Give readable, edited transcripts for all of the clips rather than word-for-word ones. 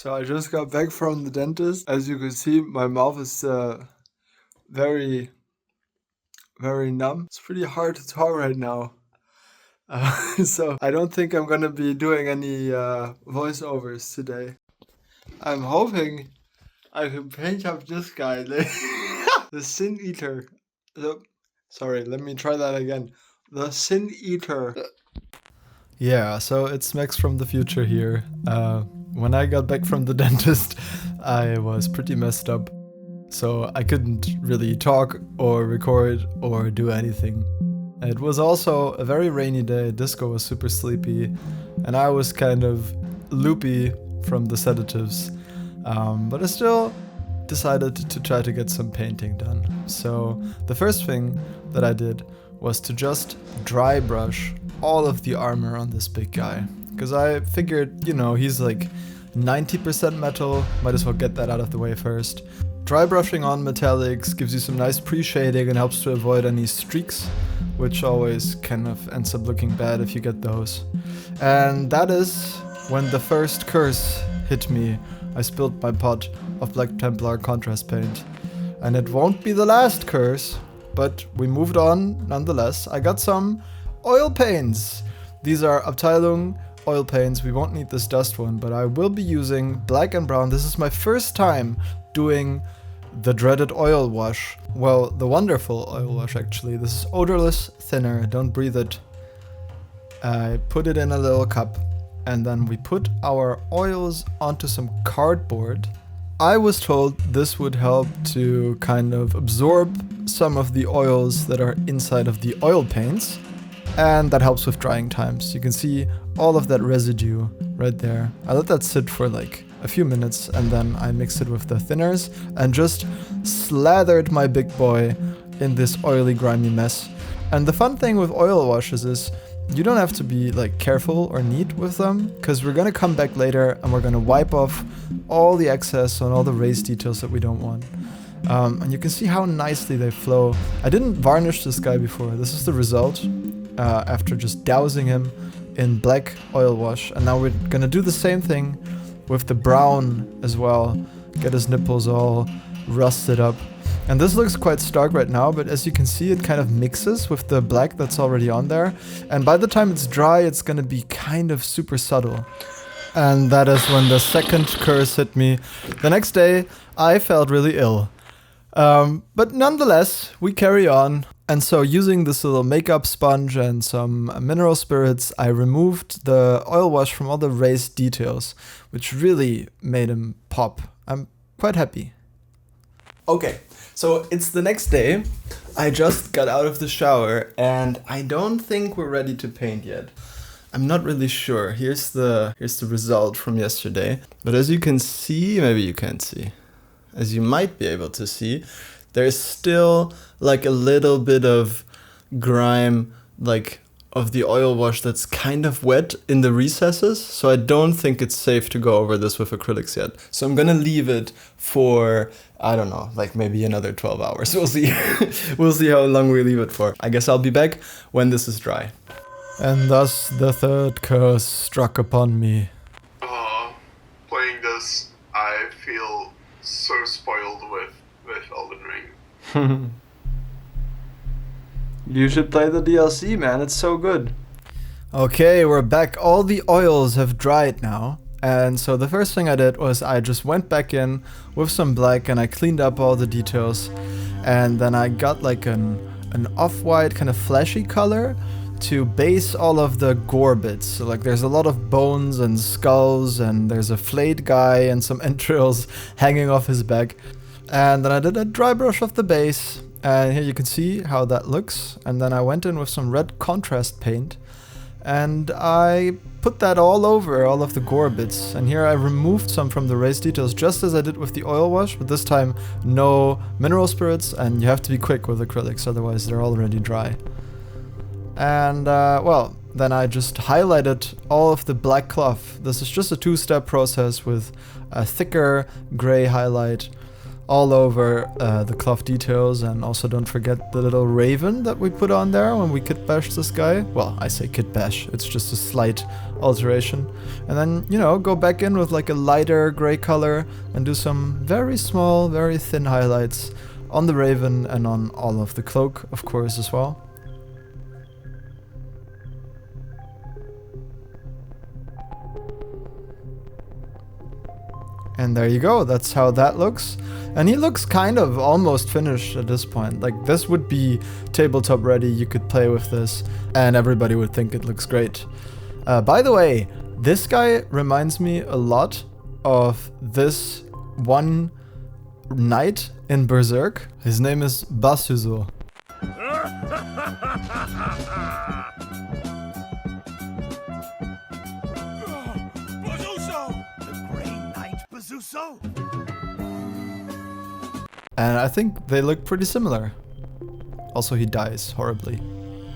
So I just got back from the dentist. As you can see, my mouth is very, very numb. It's pretty hard to talk right now. So I don't think I'm gonna be doing any voiceovers today. I'm hoping I can paint up this guy, the Sin Eater. Sorry, let me try that again. The Sin Eater. Yeah, so it's Max from the future here. When I got back from the dentist, I was pretty messed up. So I couldn't really talk or record or do anything. It was also a very rainy day, Disco was super sleepy, and I was kind of loopy from the sedatives. But I still decided to try to get some painting done. So the first thing that I did was to just dry brush all of the armor on this big guy. Because I figured, you know, he's like 90% metal, might as well get that out of the way first. Dry brushing on metallics gives you some nice pre-shading and helps to avoid any streaks, which always kind of ends up looking bad if you get those. And that is when the first curse hit me. I spilled my pot of Black Templar contrast paint. And it won't be the last curse, but we moved on nonetheless. I got some oil paints. These are Abteilung oil paints. We won't need this dust one, but I will be using black and brown. This is my first time doing the dreaded oil wash. Well, the wonderful oil wash actually. This is odorless thinner, don't breathe it. I put it in a little cup and then we put our oils onto some cardboard. I was told this would help to kind of absorb some of the oils that are inside of the oil paints, and that helps with drying times. You can see all of that residue right there. I let that sit for like a few minutes and then I mixed it with the thinners and just slathered my big boy in this oily, grimy mess. And the fun thing with oil washes is you don't have to be like careful or neat with them, because we're gonna come back later and we're gonna wipe off all the excess and all the raised details that we don't want. And you can see how nicely they flow. I didn't varnish this guy before. This is the result after just dousing him in black oil wash. And now we're gonna do the same thing with the brown as well. Get his nipples all rusted up. And this looks quite stark right now, but as you can see, it kind of mixes with the black that's already on there. And by the time it's dry, it's gonna be kind of super subtle. And that is when the second curse hit me. The next day, I felt really ill. But nonetheless, we carry on. And so using this little makeup sponge and some mineral spirits, I removed the oil wash from all the raised details, which really made him pop. I'm quite happy. Okay, so it's the next day. I just got out of the shower and I don't think we're ready to paint yet. I'm not really sure. Here's the result from yesterday. But as you can see, maybe you can't see. As you might be able to see, there's still like a little bit of grime, like of the oil wash that's kind of wet in the recesses. So I don't think it's safe to go over this with acrylics yet. So I'm gonna leave it for, I don't know, like maybe another 12 hours. We'll see. We'll see how long we leave it for. I guess I'll be back when this is dry. And thus the third curse struck upon me. Playing this, I feel so spoiled with Elden Ring. You should play the DLC, man. It's so good. Okay, we're back. All the oils have dried now. And so the first thing I did was I just went back in with some black and I cleaned up all the details. And then I got like an off-white kind of flashy color to base all of the gore bits. So like there's a lot of bones and skulls and there's a flayed guy and some entrails hanging off his back. And then I did a dry brush of the base. And here you can see how that looks. And then I went in with some red contrast paint and I put that all over all of the gore bits. And here I removed some from the raised details just as I did with the oil wash, but this time no mineral spirits, and you have to be quick with acrylics, otherwise they're already dry. And well, then I just highlighted all of the black cloth. This is just a two-step process with a thicker gray highlight all over the cloth details, and also don't forget the little raven that we put on there when we kit bash this guy. Well, I say kit bash, it's just a slight alteration. And then, you know, go back in with like a lighter gray color and do some very small, very thin highlights on the raven and on all of the cloak, of course, as well. And there you go, that's how that looks. And he looks kind of almost finished at this point. Like, this would be tabletop ready, you could play with this, and everybody would think it looks great. By the way, this guy reminds me a lot of this one knight in Berserk. His name is Basuzo. And I think they look pretty similar. Also, he dies horribly.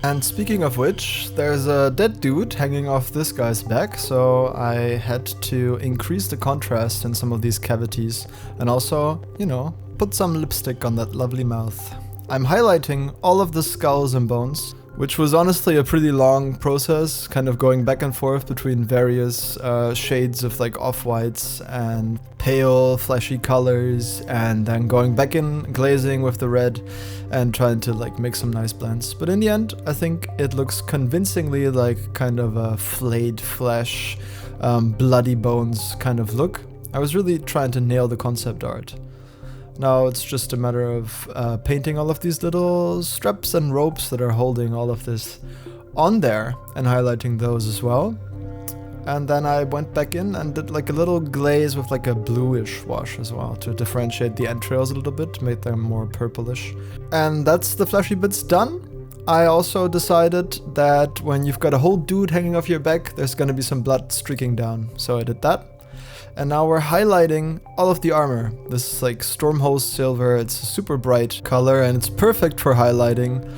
And speaking of which, there's a dead dude hanging off this guy's back, so I had to increase the contrast in some of these cavities and also, you know, put some lipstick on that lovely mouth. I'm highlighting all of the skulls and bones, which was honestly a pretty long process, kind of going back and forth between various shades of like off-whites and pale fleshy colors, and then going back in glazing with the red and trying to like make some nice blends. But in the end, I think it looks convincingly like kind of a flayed flesh, bloody bones kind of look. I was really trying to nail the concept art. Now it's just a matter of painting all of these little straps and ropes that are holding all of this on there and highlighting those as well. And then I went back in and did like a little glaze with like a bluish wash as well to differentiate the entrails a little bit, make them more purplish. And that's the fleshy bits done. I also decided that when you've got a whole dude hanging off your back, there's gonna be some blood streaking down. So I did that. And now we're highlighting all of the armor. This is like Stormhost Silver, it's a super bright color and it's perfect for highlighting.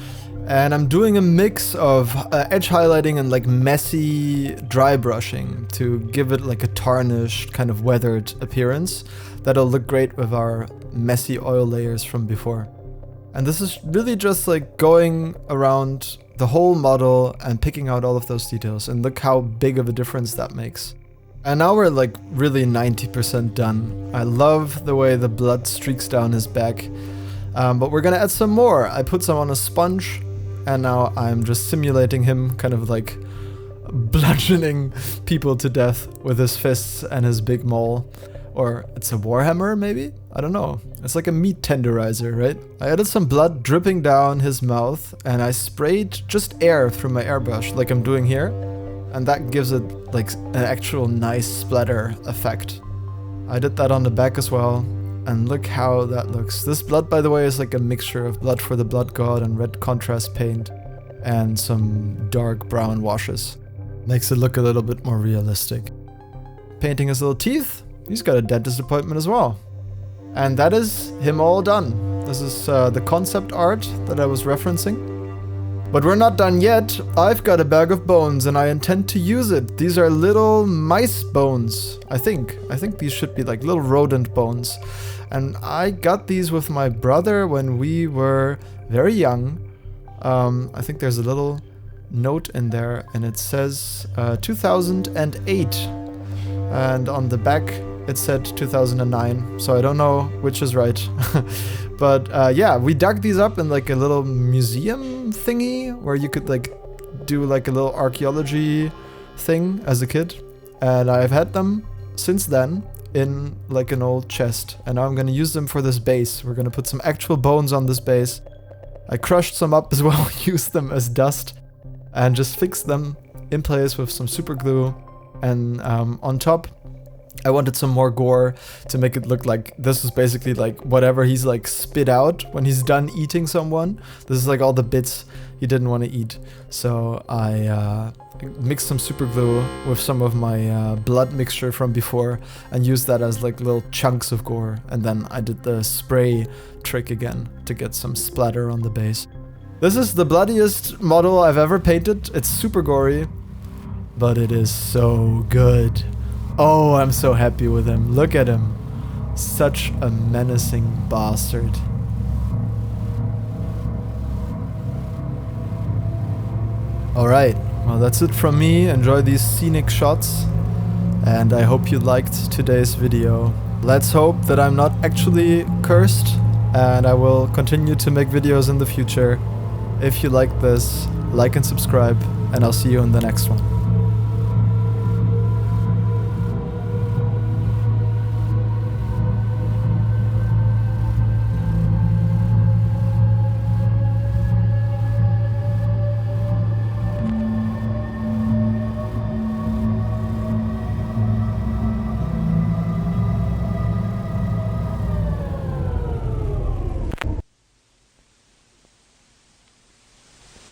And I'm doing a mix of edge highlighting and like messy dry brushing to give it like a tarnished, kind of weathered appearance that'll look great with our messy oil layers from before. And this is really just like going around the whole model and picking out all of those details, and look how big of a difference that makes. And now we're like really 90% done. I love the way the blood streaks down his back, but we're gonna add some more. I put some on a sponge, and now I'm just simulating him kind of like bludgeoning people to death with his fists and his big maul. Or it's a warhammer maybe? I don't know. It's like a meat tenderizer, right? I added some blood dripping down his mouth, and I sprayed just air through my airbrush like I'm doing here. And that gives it like an actual nice splatter effect. I did that on the back as well, and look how that looks. This blood, by the way, is like a mixture of blood for the blood god and red contrast paint and some dark brown washes. Makes it look a little bit more realistic. Painting his little teeth, he's got a dentist appointment as well. And that is him all done. This is the concept art that I was referencing. But we're not done yet. I've got a bag of bones and I intend to use it. These are little mice bones, I think. I think these should be like little rodent bones. And I got these with my brother when we were very young. I think there's a little note in there and it says 2008. And on the back it said 2009, so I don't know which is right. But yeah, we dug these up in like a little museum thingy where you could like do like a little archaeology thing as a kid. And I've had them since then in like an old chest. And now I'm gonna use them for this base. We're gonna put some actual bones on this base. I crushed some up as well, used them as dust, and just fixed them in place with some super glue. And on top, I wanted some more gore to make it look like this is basically like whatever he's like spit out when he's done eating someone. This is like all the bits he didn't want to eat. So I mixed some super glue with some of my blood mixture from before and used that as like little chunks of gore. And then I did the spray trick again to get some splatter on the base. This is the bloodiest model I've ever painted. It's super gory, but it is so good. Oh, I'm so happy with him. Look at him. Such a menacing bastard. Alright, well that's it from me. Enjoy these scenic shots. And I hope you liked today's video. Let's hope that I'm not actually cursed. And I will continue to make videos in the future. If you like this, like and subscribe. And I'll see you in the next one.